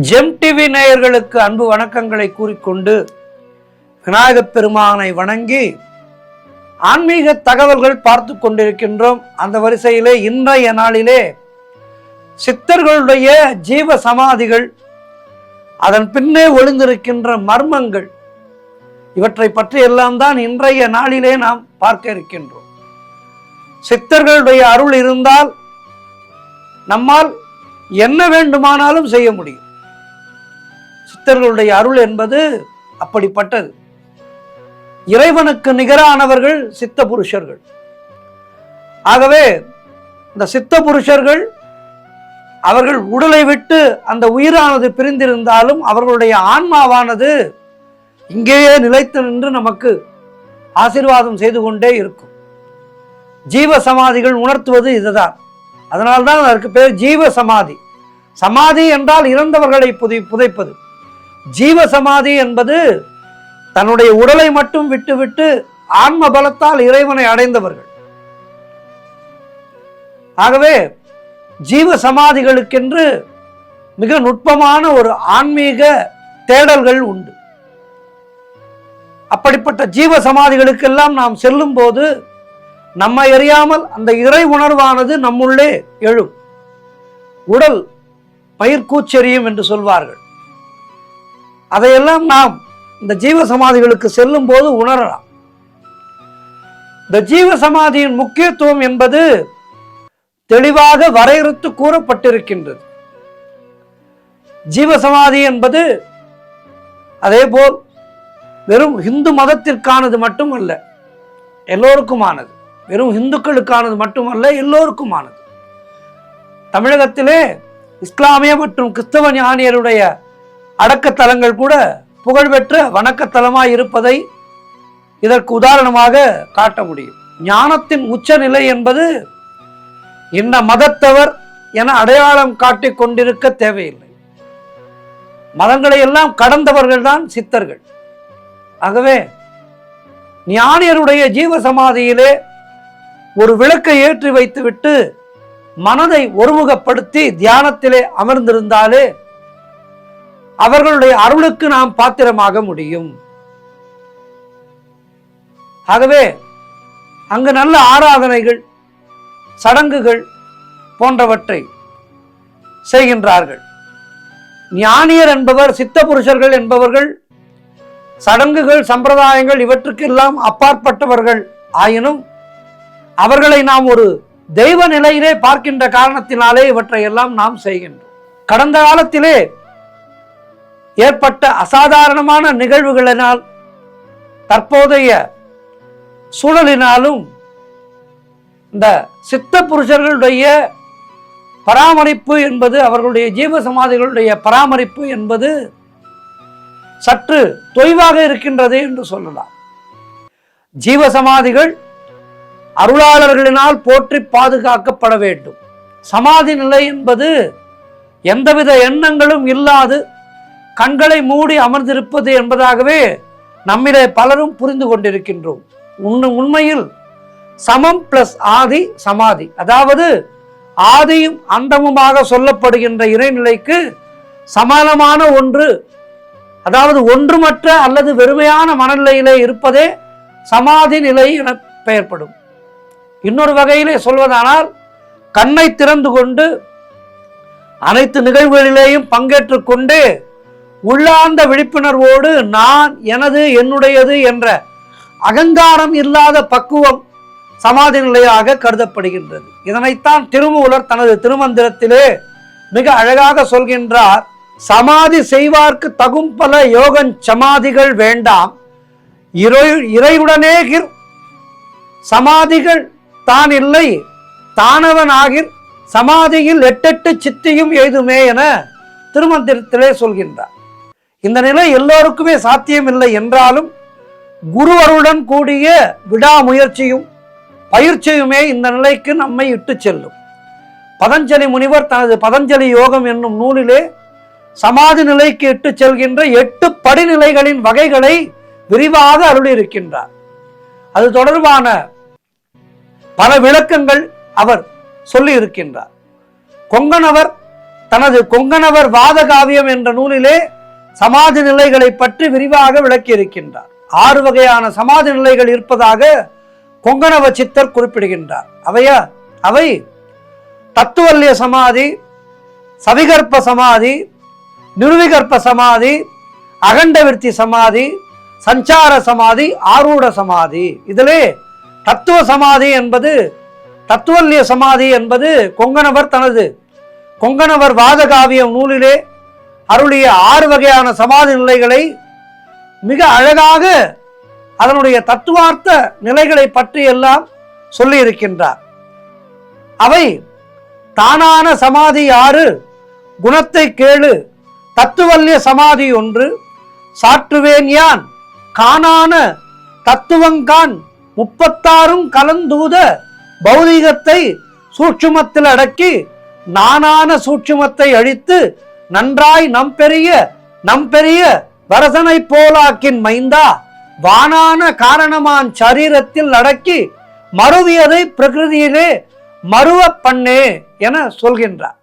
GeM TV நேயர்களுக்கு அன்பு வணக்கங்களை கூறிக்கொண்டு விநாயகப் பெருமானை வணங்கி ஆன்மீக தகவல்கள் பார்த்து கொண்டிருக்கின்றோம். அந்த வரிசையிலே இன்றைய நாளிலே சித்தர்களுடைய ஜீவ சமாதிகள், அதன் பின்னே ஒளிந்திருக்கின்ற மர்மங்கள், இவற்றை பற்றி எல்லாம் தான் இன்றைய நாளிலே நாம் பார்க்க இருக்கின்றோம். சித்தர்களுடைய அருள் இருந்தால் நம்மால் என்ன வேண்டுமானாலும் செய்ய முடியும். சித்தர்களுடைய அருள் என்பது அப்படிப்பட்டது. இறைவனுக்கு நிகரானவர்கள் சித்த புருஷர்கள். ஆகவே இந்த சித்த புருஷர்கள் அவர்கள் உடலை விட்டு அந்த உயிரானது பிரிந்திருந்தாலும் அவர்களுடைய ஆன்மாவானது இங்கேயே நிலைத்து நின்று நமக்கு ஆசீர்வாதம் செய்து கொண்டே இருக்கும். ஜீவ சமாதிகள் உணர்த்துவது இதுதான். அதனால்தான் அதற்கு பேர் ஜீவ சமாதி. சமாதி என்றால் இறந்தவர்களை புதைப்பது. ஜீவ சமாதி என்பது தன்னுடைய உடலை மட்டும் விட்டுவிட்டு ஆன்ம பலத்தால் இறைவனை அடைந்தவர்கள். ஆகவே ஜீவ சமாதிகளுக்கென்று மிக நுட்பமான ஒரு ஆன்மீக தேடல்கள் உண்டு. அப்படிப்பட்ட ஜீவ சமாதிகளுக்கெல்லாம் நாம் செல்லும் போது நம்மை அறியாமல் அந்த இறை உணர்வானது நம்முள்ளே எழும். உடல் பயிர்கூச்செறியும் என்று சொல்வார்கள். அதையெல்லாம் நாம் இந்த ஜீவ சமாதிகளுக்கு செல்லும் போது உணரலாம். இந்த ஜீவ சமாதியின் முக்கியத்துவம் என்பது தெளிவாக வரையறுத்து கூறப்பட்டிருக்கின்றது. ஜீவ சமாதி என்பது அதேபோல் வெறும் இந்து மதத்திற்கானது மட்டுமல்ல, எல்லோருக்குமானது. வெறும் இந்துக்களுக்கானது மட்டுமல்ல, எல்லோருக்குமானது. தமிழகத்திலே இஸ்லாமிய மற்றும் கிறிஸ்தவ ஞானியருடைய அடக்கத்தலங்கள் கூட புகழ்பெற்ற வணக்கத்தலமாய் இருப்பதை இதற்கு உதாரணமாக காட்ட முடியும். ஞானத்தின் உச்சநிலை என்பது இந்த மதத்தவர் என அடையாளம் காட்டிக் கொண்டிருக்க தேவையில்லை. மதங்களை எல்லாம் கடந்தவர்கள் தான் சித்தர்கள். ஆகவே ஞானியருடைய ஜீவ சமாதியிலே ஒரு விளக்கை ஏற்றி வைத்துவிட்டு மனதை ஒருமுகப்படுத்தி தியானத்திலே அமர்ந்திருந்தாலே அவர்களுடைய அருளுக்கு நாம் பாத்திரமாக முடியும். ஆகவே அங்கு நல்ல ஆராதனைகள், சடங்குகள் போன்றவற்றை செய்கின்றார்கள். ஞானியர் என்பவர், சித்த புருஷர்கள் என்பவர்கள் சடங்குகள், சம்பிரதாயங்கள் இவற்றுக்கெல்லாம் அப்பாற்பட்டவர்கள் ஆயினும் அவர்களை நாம் ஒரு தெய்வ நிலையிலே பார்க்கின்ற காரணத்தினாலே இவற்றை எல்லாம் நாம் செய்கின்றோம். கடந்த காலத்திலே ஏற்பட்ட அசாதாரணமான நிகழ்வுகளினால், தற்போதைய சூழலினாலும் இந்த சித்த புருஷர்களுடைய பராமரிப்பு என்பது, அவர்களுடைய ஜீவ சமாதிகளுடைய பராமரிப்பு என்பது சற்று தொய்வாக இருக்கின்றது என்று சொல்லலாம். ஜீவ சமாதிகள் அருளாளர்களினால் போற்றி பாதுகாக்கப்பட வேண்டும். சமாதி நிலை என்பது எந்தவித எண்ணங்களும் இல்லாது கண்களை மூடி அமர்ந்திருப்பது என்பதாகவே நம்மிலே பலரும் புரிந்து கொண்டிருக்கின்றோம். உண்மையில் சமம் பிளஸ் ஆதி சமாதி, அதாவது ஆதியும் அந்தமுமாக சொல்லப்படுகின்ற இறைநிலைக்கு சமானமான ஒன்று, அதாவது ஒன்றுமற்ற அல்லது வெறுமையான மனநிலையிலே இருப்பதே சமாதி நிலை என பெயர்ப்படும். இன்னொரு வகையிலே சொல்வதானால், கண்ணை திறந்து கொண்டு அனைத்து நிகழ்வுகளிலேயும் பங்கேற்று கொண்டு உள்ளார்ந்த விழிப்புணர்வோடு நான், எனது, என்னுடையது என்ற அகங்காரம் இல்லாத பக்குவம் சமாதி நிலையாக கருதப்படுகின்றது. இதனைத்தான் திருமூலர் தனது திருமந்திரத்திலே மிக அழகாக சொல்கின்றார். சமாதி செய்வார்க்கு தகும் பல யோகன் சமாதிகள் வேண்டாம், இறையுடனே சமாதிகள் தான் இல்லை தானவன் ஆகிர் சமாதியில் எட்டெட்டு சித்தியும் எய்துமே என திருமந்திரத்திலே சொல்கின்றார். இந்த நிலை எல்லோருக்குமே சாத்தியமில்லை என்றாலும் குருவருடன் கூடிய விடாமுயற்சியும் பயிற்சியுமே இந்த நிலைக்கு நம்மை இட்டு செல்லும். பதஞ்சலி முனிவர் தனது பதஞ்சலி யோகம் என்னும் நூலிலே சமாதி நிலைக்கு இட்டு செல்கின்ற 8 படிநிலைகளின் வகைகளை விரிவாக அருளியிருக்கின்றார். அது தொடர்பான பல விளக்கங்கள் அவர் சொல்லி இருக்கின்றார். கொங்கணவர் தனது கொங்கணவர் வாதகாவியம் என்ற நூலிலே சமாதி நிலைகளை பற்றி விரிவாக விளக்கியிருக்கின்றார். 6 வகையான சமாதி நிலைகள் இருப்பதாக கொங்கணவ சித்தர் குறிப்பிடுகின்றார். அவை தத்துவல்ய சமாதி, சவிகற்ப சமாதி, நிர்விகற்ப சமாதி, அகண்டவிருத்தி சமாதி, சஞ்சார சமாதி, ஆரூட சமாதி. இதிலே தத்துவ சமாதி என்பது, தத்துவல்ய சமாதி என்பது கொங்கணவர் தனது கொங்கணவர் வாதகாவியம் நூலிலே அருளிய 6 வகையான சமாதி நிலைகளை மிக அழகாக அதனுடைய தத்துவார்த்த நிலைகளை பற்றி எல்லாம் சொல்லி இருக்கின்றார். அவை தானான சமாதி 6, குணத்தை கேளு, தத்துவல்ய சமாதி 1, சாற்றுவேன் யான் காணான தத்துவங்கான் 36 கலந்தூத பௌதிகத்தை சூட்சுமத்தில் அடக்கி நானான சூட்சுமத்தை அழித்து நன்றாய் நம்பெரிய வரசனை போலாக்கின் மைந்தா வானான காரணமான் சரீரத்தில் அடக்கி மறுவியதை பிரகிருதியிலே மறுவ பண்ணே என சொல்கின்றார்.